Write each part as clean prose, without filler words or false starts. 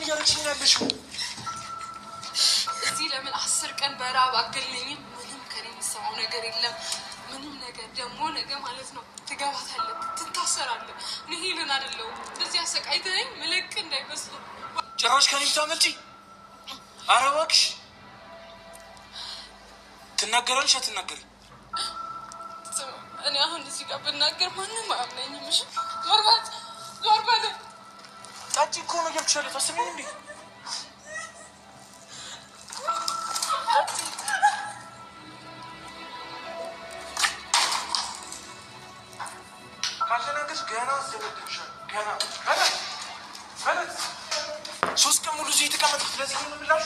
እያደረግሽኝ ያለሽው? እዚህ ለምን 10 ቀን በራብ አገልኝም? ምንም ከኔ የሚሰማው ነገር የለም። ምንም ነገር ደግሞ ነገ ማለት ነው ትገባታለህ፣ ትታሰራለህ። እኔ ሄለን አይደለሁም እንደዚህ አሰቃይተኸኝ ምልክ እንዳይመስል። ጭራሽ ከኔ ብታመልጪ? ኧረ እባክሽ ትናገራለሽ አትናገሪም? እኔ አሁን እዚህ ጋር ብናገር ማንም አያምነኝም። እሺ ዞር በል። ጠጪ እኮ ነው እያልኩሻለሁ። ታስቢኝ እንዴ? ካልተናገርሽ ገና አስደበድብሻለሁ። ገና በለት 3 ቀን ሙሉ እዚህ የተቀመጥኩት ስለዚህ ነው የምላሽ።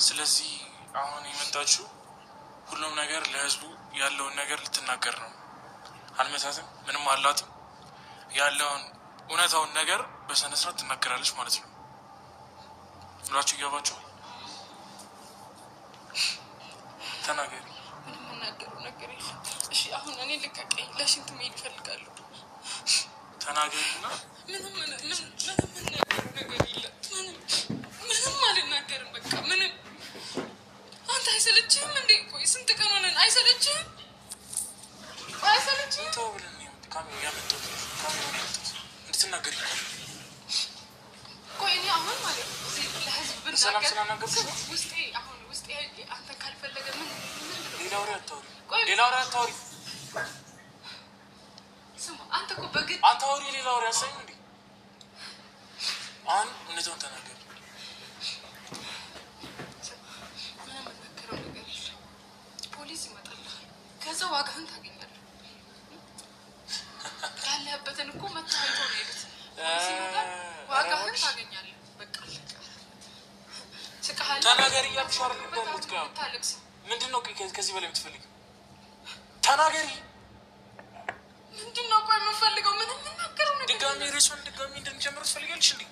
ስለዚህ አሁን የመጣችው ሁሉም ነገር ለህዝቡ ያለውን ነገር ልትናገር ነው። አልመታትም፣ ምንም አላትም። ያለውን እውነታውን ነገር በስነ ስርዓት ትናገራለች ማለት ነው ብላችሁ እያባችሁ ተናገሪ። ምንም የምናገረው ነገር የለም። እሺ አሁን እኔ ልቀቀኝ፣ ለሽንት መሄድ እፈልጋለሁ። ተናገሪና ምንም የምናገረው ነገር የለም። ምንም አልናገርም። በቃ ምንም። አንተ አይሰለችህም እንዴ? ቆይ ስንት ቀን ሆነን? አይሰለችህም? ተው ብለን ካሜራ ያመጣሁት እንድትናገሪ። ቆይ እኔ አሁን ማለት ነው ለህዝብ ብናገር ውስጤ አንተ ካልፈለገ ምን ሌላ ወሬ አታውሪ። ስማ አንተ እኮ በግድ አንተ አውሪ፣ ሌላ ወሬ አሰኝ እንዴ? አሁን እውነታውን ተናገሪ። ምንም የምናገረው ነገር የለም። ፖሊስ ይመጣልሃል፣ ከዛ ዋጋህን ታገኛለህ። ያለህበትን እኮ መታየት ነው የሄዱት። ፖሊስ ይመጣል፣ ዋጋህን ታገኛለህ። በቃ ስቃሃል። ተናገሪ እያልኩሽ አይደል? እንዳሉት ጋር ምንድን ነው ከዚህ በላይ የምትፈልጊው? ተናገሪ። ምንድን ነው ቆይ የምፈልገው? ምንም የምናገረው ነገር ድጋሚ ሬሷን ድጋሚ እንድንጀምር ትፈልጊያለሽ እንዴ?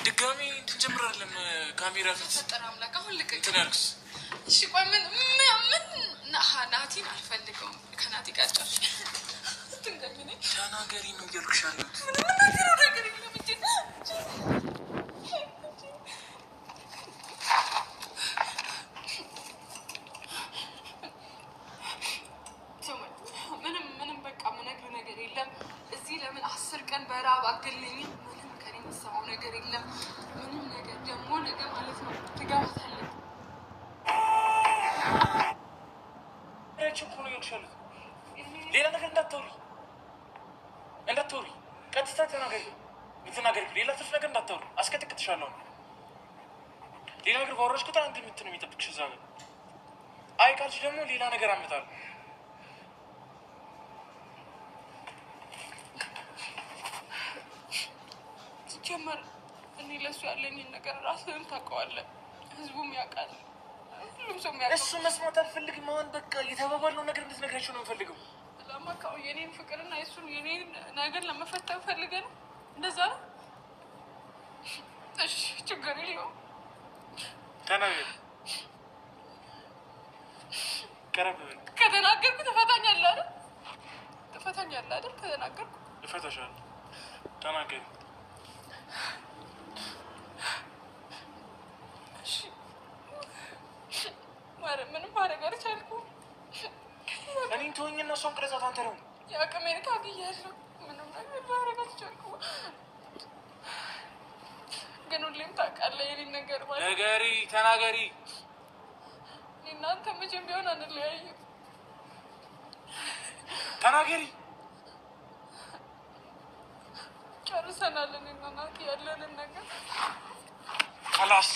ድጋሚ እንድንጀምር አይደለም ካሜራ ፊት ፈጠራ አምላክ። አሁን ልቅ እንትን ያልኩት። እሺ ቆይ ምን ናቲን አልፈልገውም። ከናቲ ጋር ጨርሽ ትንገኝ። ተናገሪ ነው እያልኩሽ ያለሁት። ምንም የምናገረው ነገር የለም እንጂ ምንም በቃ የምነግርህ ነገር የለም። እዚህ ለምን 10 ቀን በራብ አገልኝም? ምንም ከኔ የሚሰማው ነገር የለም። ምንም ነገር ደግሞ ነገ ማለት ነው ትገባታለህ። ሌላ ነገር እንዳታውሪ፣ ቀጥታ ተናገሪ። ሌላ ትርፍ ነገር እንዳታውሪ፣ አስቀጥቅጥሻለሁ። ሌላ ነገር ባወራሽ ቁጥር አንድ ምት ነው የሚጠብቅሽ እዛ ጋር። አይ ካልሽ ደግሞ ሌላ ነገር አመጣለሁ። ሲጀመር እኔ ለሱ ያለኝን ነገር ራስህም ታውቀዋለህ፣ ህዝቡም ያውቃል፣ ሁሉም ሰው ያውቃል። እሱ መስማት አልፈልግም። አሁን በቃ የተባባልነው ነገር እንድትነግራቸው ነው የምፈልገው። ለማካው የኔን ፍቅርና የሱን የኔን ነገር ለመፈተን ፈልገህ ነው? እንደዛ ነው? እሺ ችግር የለውም። ተናገር። ቀረብ በል። ከተናገርኩ ትፈታኛለህ አይደል? ከተናገርኩ እፈታሻለሁ። ተናገሪ። ምንም ማድረግ አልቻልኩም። እኔን ተወኝና እሷን ቅረጻት። አንተ ነው የአቅሜን ታግያለሁ። ምንም ነገር ማድረግ አልቻልኩም። ግን ሁሌም ታውቃለህ የኔን ነገር ማለት ነገሪ። ተናገሪ። እናንተ መቼም ቢሆን አንለያይም። ተናገሪ። ጨርሰናል። እኔና ናቲ ያለንን ነገር خلاص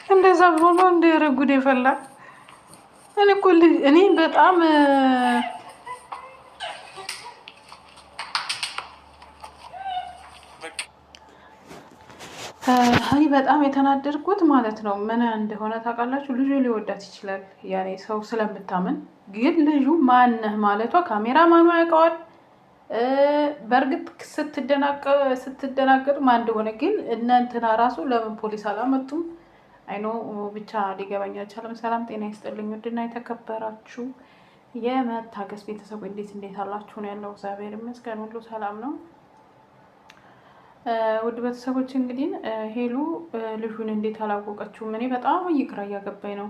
እንደዛ ብሎ ነው እንደ ጉድ የፈላ እኔ በጣም እኔ በጣም የተናደድኩት ማለት ነው ምን እንደሆነ ታውቃላችሁ? ልጁ ሊወዳት ይችላል ያኔ ሰው ስለምታምን፣ ግን ልጁ ማነህ ማለቷ ካሜራማኑ ያውቀዋል። በእርግጥ ስትደናገጡ ማን እንደሆነ ግን እነ እንትና ራሱ ለምን ፖሊስ አላመጡም? አይኖ ብቻ ሊገባኝ አልቻለም። ሰላም ጤና ይስጥልኝ ውድና የተከበራችሁ የመታገስ ቤተሰቡ እንዴት አላችሁ? ነው ያለው። እግዚአብሔር ይመስገን ሁሉ ሰላም ነው። ውድ ቤተሰቦች እንግዲህ ሄሉ ልጁን እንዴት አላወቀችውም? እኔ በጣም ይቅራ እያገባኝ ነው።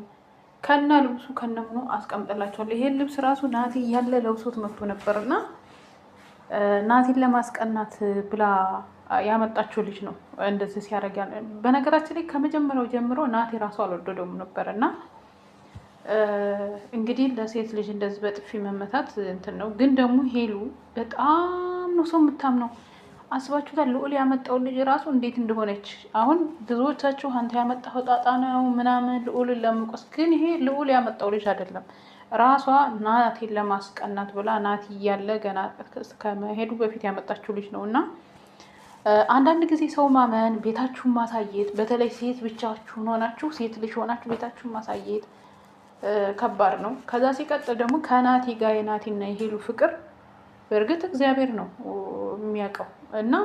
ከነ ልብሱ ከነምኑ አስቀምጥላችኋለሁ። ይሄን ልብስ ራሱ ናቲ እያለ ለብሶት መጥቶ ነበር እና ናቲን ለማስቀናት ብላ ያመጣችው ልጅ ነው እንደዚህ ሲያደርግ። በነገራችን ላይ ከመጀመሪያው ጀምሮ ናቲ ራሱ አልወደደውም ነበር እና እንግዲህ ለሴት ልጅ እንደዚህ በጥፊ መመታት እንትን ነው። ግን ደግሞ ሄሉ በጣም ነው ሰው የምታምነው። አስባችሁታል? ልዑል ያመጣው ልጅ ራሱ እንዴት እንደሆነች። አሁን ብዙዎቻችሁ አንተ ያመጣው ጣጣ ነው ምናምን ልዑልን ለመቆስ፣ ግን ይሄ ልዑል ያመጣው ልጅ አይደለም። ራሷ ናቲን ለማስቀናት ብላ ናቲ እያለ ገና ከመሄዱ በፊት ያመጣችው ልጅ ነው እና አንዳንድ ጊዜ ሰው ማመን፣ ቤታችሁን ማሳየት፣ በተለይ ሴት ብቻችሁን ሆናችሁ ሴት ልጅ ሆናችሁ ቤታችሁን ማሳየት ከባድ ነው። ከዛ ሲቀጥል ደግሞ ከናቲ ጋር የናቲና የሄሉ ፍቅር በእርግጥ እግዚአብሔር ነው የሚያውቀው እና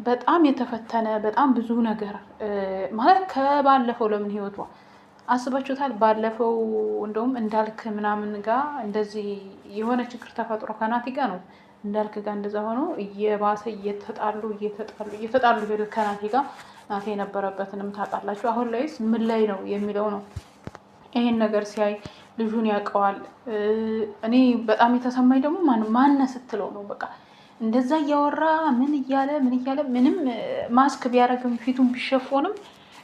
በጣም የተፈተነ በጣም ብዙ ነገር ማለት ከባለፈው ለምን ህይወቷ አስባችሁታል? ባለፈው እንደውም እንዳልክ ምናምን ጋር እንደዚህ የሆነ ችግር ተፈጥሮ ከናቲ ጋር ነው እንዳልክ ጋር እንደዛ ሆኖ እየባሰ እየተጣሉ ሄዱ ከናቲ ጋር። ናቲ የነበረበትንም ታውቃላችሁ። አሁን ላይስ ምን ላይ ነው የሚለው ነው። ይሄን ነገር ሲያይ ልጁን ያውቀዋል። እኔ በጣም የተሰማኝ ደግሞ ማነ ስትለው ነው። በቃ እንደዛ እያወራ ምን እያለ ምንም ማስክ ቢያደርግም ፊቱን ቢሸፎንም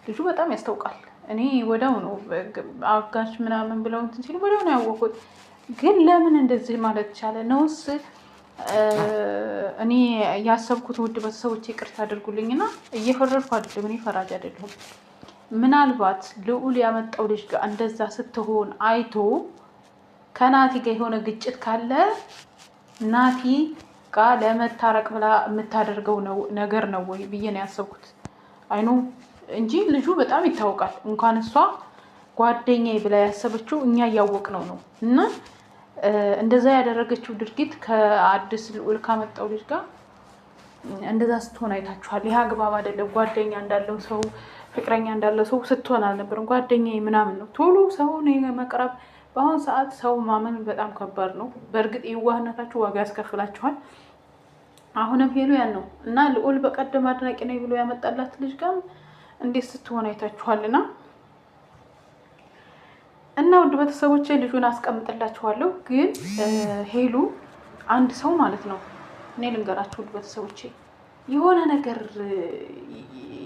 ልጁ በጣም ያስታውቃል። እኔ ወዲያው ነው አጋች ምናምን ብለው እንትን ሲሉ ወዲያው ነው ያወቁት። ግን ለምን እንደዚህ ማለት ቻለ ነውስ? እኔ ያሰብኩት ውድ ቤተሰቦች ይቅርታ አድርጉልኝና እየፈረድኩ አይደለም፣ እኔ ፈራጅ አይደለሁም። ምናልባት ልዑል ያመጣው ልጅ ጋር እንደዛ ስትሆን አይቶ ከናቲ ጋር የሆነ ግጭት ካለ ናቲ ጋር ለመታረቅ ብላ የምታደርገው ነገር ነው ወይ ብዬ ነው ያሰብኩት። አይኖ እንጂ ልጁ በጣም ይታወቃል። እንኳን እሷ ጓደኛዬ ብላ ያሰበችው እኛ እያወቅነው ነው። እና እንደዛ ያደረገችው ድርጊት ከአዲስ ልዑል ካመጣው ልጅ ጋር እንደዛ ስትሆን አይታችኋል። ይህ አግባብ አይደለም። ጓደኛ እንዳለው ሰው ፍቅረኛ እንዳለ ሰው ስትሆን አልነበረም። ጓደኛዬ ምናምን ነው ቶሎ ሰውን መቅረብ። በአሁኑ ሰዓት ሰው ማመን በጣም ከባድ ነው። በእርግጥ የዋህነታችሁ ዋጋ ያስከፍላችኋል። አሁንም ሄሉ ያን ነው እና ልዑል በቀደም አድናቂ ነኝ ብሎ ያመጣላት ልጅ ጋር እንዴት ስትሆን አይታችኋልና እና ውድ ቤተሰቦቼ ልጁን አስቀምጥላችኋለሁ። ግን ሄሉ አንድ ሰው ማለት ነው እኔ ልንገራችሁ ውድ ቤተሰቦቼ የሆነ ነገር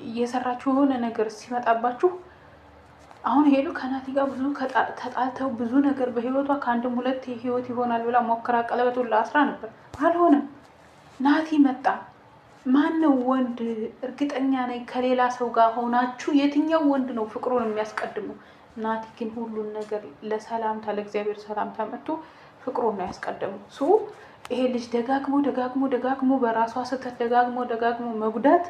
እየሰራችሁ የሆነ ነገር ሲመጣባችሁ፣ አሁን ሄሉ ከናቲ ጋር ብዙ ተጣልተው ብዙ ነገር በህይወቷ ከአንድም ሁለት ህይወት ይሆናል ብላ ሞክራ ቀለበቱን ለአስራ ነበር፣ አልሆነም። ናቲ መጣ። ማነው ወንድ? እርግጠኛ ነኝ ከሌላ ሰው ጋር ሆናችሁ የትኛው ወንድ ነው ፍቅሩን የሚያስቀድሙ? ናቲ ግን ሁሉን ነገር ለሰላምታ ለእግዚአብሔር ሰላምታ መጥቶ ፍቅሩን ነው ያስቀደሙ። ይሄ ልጅ ደጋግሞ በራሷ ስህተት ደጋግሞ መጉዳት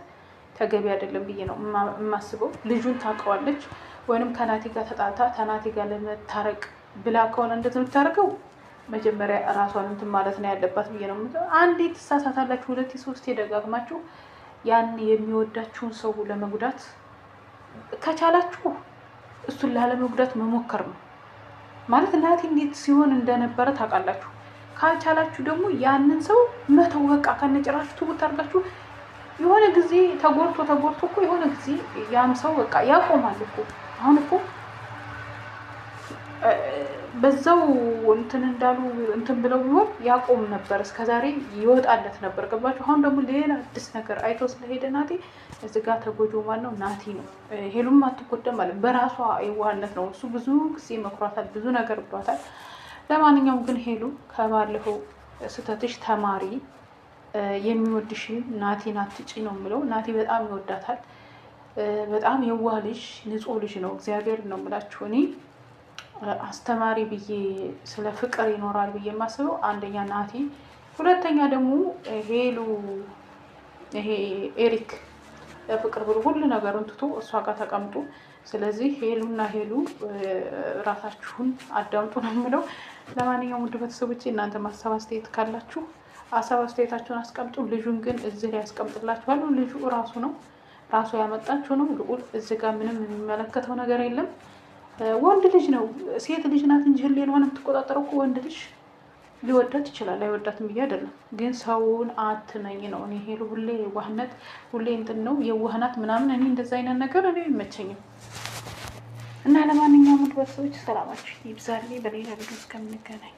ተገቢ አይደለም ብዬ ነው የማስበው። ልጁን ታውቀዋለች ወይንም ከናቲ ጋር ተጣልታ ከናቲ ጋር ለመታረቅ ብላ ከሆነ እንደዚህ የምታረቀው መጀመሪያ ራሷን እንትን ማለት ነው ያለባት ብዬ ነው። አንዴ ትሳሳታላችሁ፣ ሁለቴ ሶስቴ ደጋግማችሁ ያን የሚወዳችሁን ሰው ለመጉዳት ከቻላችሁ እሱን ላለመጉዳት መሞከር ነው ማለት። ናቲ እንዴት ሲሆን እንደነበረ ታውቃላችሁ። ካልቻላችሁ ደግሞ ያንን ሰው መተው በቃ ከነጭራችሁ ትውት አድርጋችሁ የሆነ ጊዜ ተጎርቶ እኮ የሆነ ጊዜ ያም ሰው በቃ ያቆማል እኮ። አሁን እኮ በዛው እንትን እንዳሉ እንትን ብለው ቢሆን ያቆም ነበር፣ እስከዛሬ ይወጣለት ነበር። ገባችሁ? አሁን ደግሞ ሌላ አዲስ ነገር አይቶ ስለሄደ ናቲ እዚህ ጋር ተጎጆ ማነው? ናቲ ነው። ሄሉም አትጎዳም ማለት በራሷ የዋህነት ነው። እሱ ብዙ ጊዜ መኩራታል፣ ብዙ ነገር ብሏታል። ለማንኛውም ግን ሄሉ ከባለፈው ስህተትሽ ተማሪ፣ የሚወድሽ ናቲን አትጪ ነው የምለው። ናቲ በጣም ይወዳታል። በጣም የዋህ ልጅ፣ ንጹህ ልጅ ነው። እግዚአብሔር ነው የምላችሁ። እኔ አስተማሪ ብዬ ስለ ፍቅር ይኖራል ብዬ የማስበው አንደኛ ናቲ፣ ሁለተኛ ደግሞ ሄሉ ይሄ ኤሪክ ፍቅር ብሎ ሁሉ ነገሩን ትቶ እሷ ጋር ተቀምጡ። ስለዚህ ሄሉና ሄሉ ራሳችሁን አዳምጡ ነው የምለው። ለማንኛውም ውድ ቤተሰቦቼ እናንተ ሀሳብ አስተያየት ካላችሁ ሀሳብ አስተያየታችሁን አስቀምጡ። ልጁን ግን እዚህ ላይ ያስቀምጥላችኋለሁ። ልጁ ራሱ ነው ራሱ ያመጣችሁ ነው። ልዑል እዚህ ጋር ምንም የሚመለከተው ነገር የለም። ወንድ ልጅ ነው፣ ሴት ልጅ ናት እንጂ ህሌናዋን የምትቆጣጠረው እኮ ወንድ ልጅ ሊወዳት ይችላል። አይወዳትም ብዬ አይደለም፣ ግን ሰውን አትመኝ ነው። እኔ ሄሉ ሁሌ የዋህነት ሁሌ እንትን ነው የዋህናት ምናምን፣ እኔ እንደዛ አይነት ነገር እኔ አይመቸኝም። እና ለማንኛውም ቤተሰቦች ሰላማችሁ ይብዛልኝ። በሌላ ቪዲዮ እስከምንገናኝ